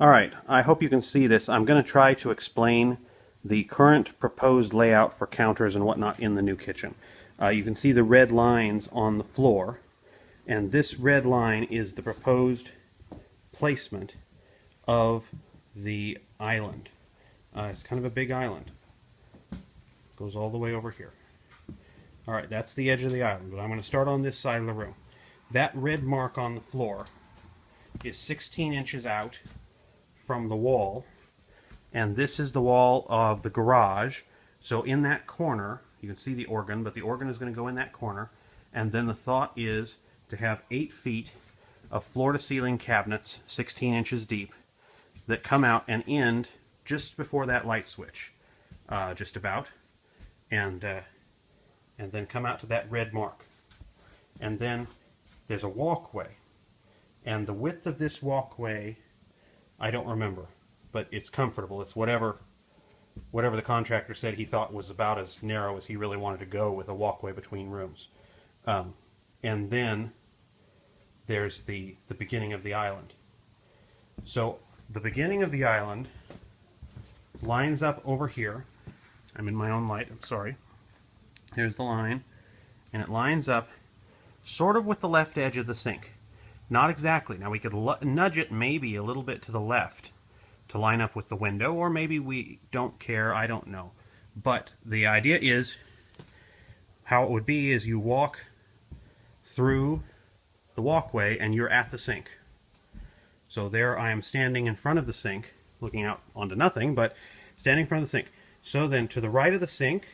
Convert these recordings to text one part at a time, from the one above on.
Alright, I hope you can see this. I'm going to try to explain the current proposed layout for counters and whatnot in the new kitchen. You can see the red lines on the floor, and this red line is the proposed placement of the island. It's kind of a big island. Goes all the way over here. Alright, that's the edge of the island, but I'm going to start on this side of the room. That red mark on the floor is 16 inches out from the wall, and this is the wall of the garage. So in that corner, you can see the organ, but the organ is going to go in that corner, and then the thought is to have 8 feet of floor-to-ceiling cabinets, 16 inches deep, that come out and end just before that light switch, just about, and then come out to that red mark. And then there's a walkway, and the width of this walkway, I don't remember, but it's comfortable. It's whatever the contractor said he thought was about as narrow as he really wanted to go with a walkway between rooms. And then there's the beginning of the island. So the beginning of the island lines up over here. I'm in my own light, I'm sorry. Here's the line, and it lines up sort of with the left edge of the sink. Not exactly. Now we could nudge it maybe a little bit to the left to line up with the window, or maybe we don't care, I don't know. But the idea is, how it would be is you walk through the walkway and you're at the sink. So there I am standing in front of the sink, looking out onto nothing, but standing in front of the sink. So then to the right of the sink,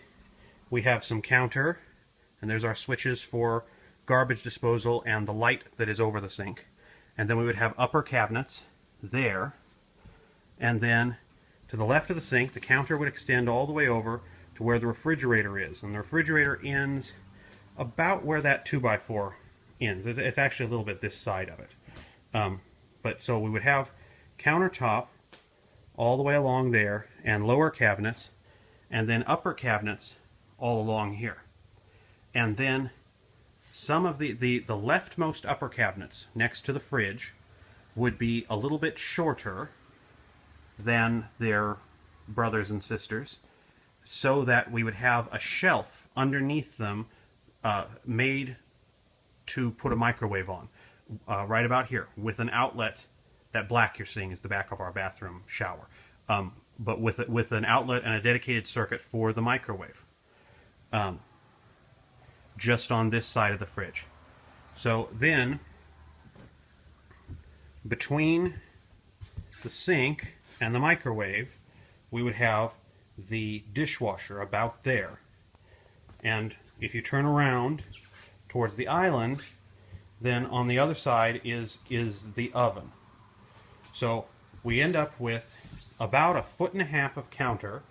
we have some counter, and there's our switches for garbage disposal and the light that is over the sink. And then we would have upper cabinets there, and then to the left of the sink the counter would extend all the way over to where the refrigerator is, and the refrigerator ends about where that 2x4 ends. It's actually a little bit this side of it. But so we would have countertop all the way along there, and lower cabinets, and then upper cabinets all along here. And then some of the leftmost upper cabinets next to the fridge would be a little bit shorter than their brothers and sisters, so that we would have a shelf underneath them made to put a microwave on, right about here, with an outlet. That black you're seeing is the back of our bathroom shower, but with an outlet and a dedicated circuit for the microwave. Just on this side of the fridge. So then, between the sink and the microwave, we would have the dishwasher about there. And if you turn around towards the island, then on the other side is the oven. So we end up with about 1.5 feet of counter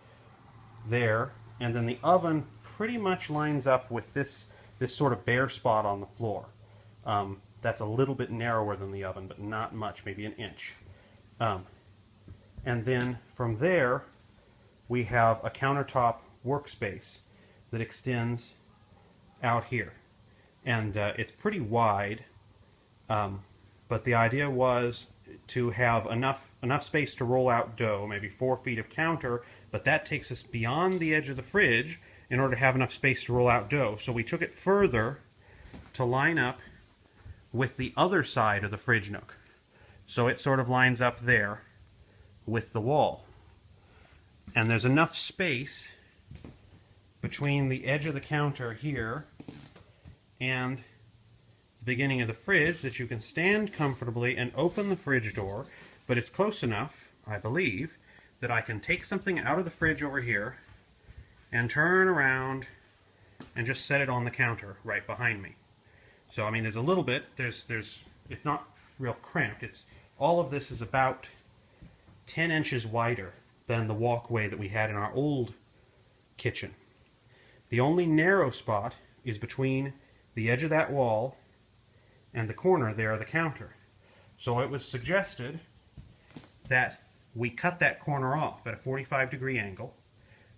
there, and then the oven pretty much lines up with this sort of bare spot on the floor. That's a little bit narrower than the oven, but not much, maybe an inch. And then from there, we have a countertop workspace that extends out here. And it's pretty wide, but the idea was to have enough space to roll out dough, maybe 4 feet of counter, but that takes us beyond the edge of the fridge in order to have enough space to roll out dough. So we took it further to line up with the other side of the fridge nook. So it sort of lines up there with the wall. And there's enough space between the edge of the counter here and the beginning of the fridge that you can stand comfortably and open the fridge door, but it's close enough, I believe, that I can take something out of the fridge over here and turn around and just set it on the counter right behind me. So I mean, there's a little bit, it's not real cramped. All of this is about 10 inches wider than the walkway that we had in our old kitchen. The only narrow spot is between the edge of that wall and the corner there of the counter. So it was suggested that we cut that corner off at a 45-degree angle,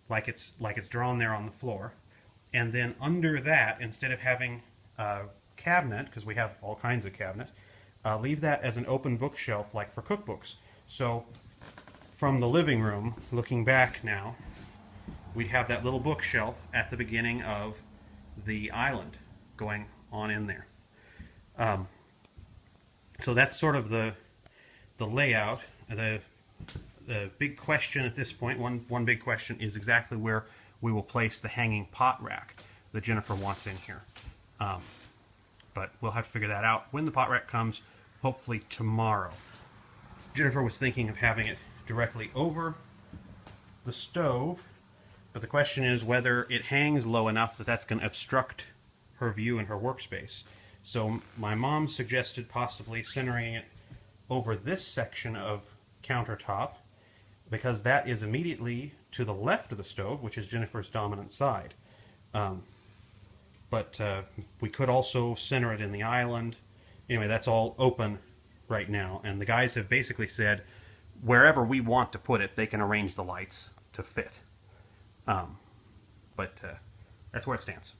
like it's drawn there on the floor, and then under that, instead of having a cabinet, because we have all kinds of cabinets, leave that as an open bookshelf like for cookbooks. So from the living room, looking back now, we have that little bookshelf at the beginning of the island going on in there. So that's sort of the layout. The big question at this point, one big question, is exactly where we will place the hanging pot rack that Jennifer wants in here. But we'll have to figure that out when the pot rack comes, hopefully tomorrow. Jennifer was thinking of having it directly over the stove, but the question is whether it hangs low enough that that's going to obstruct her view in her workspace. So my mom suggested possibly centering it over this section of countertop, because that is immediately to the left of the stove, which is Jennifer's dominant side. But we could also center it in the island. Anyway, that's all open right now, and the guys have basically said wherever we want to put it, they can arrange the lights to fit. But that's where it stands.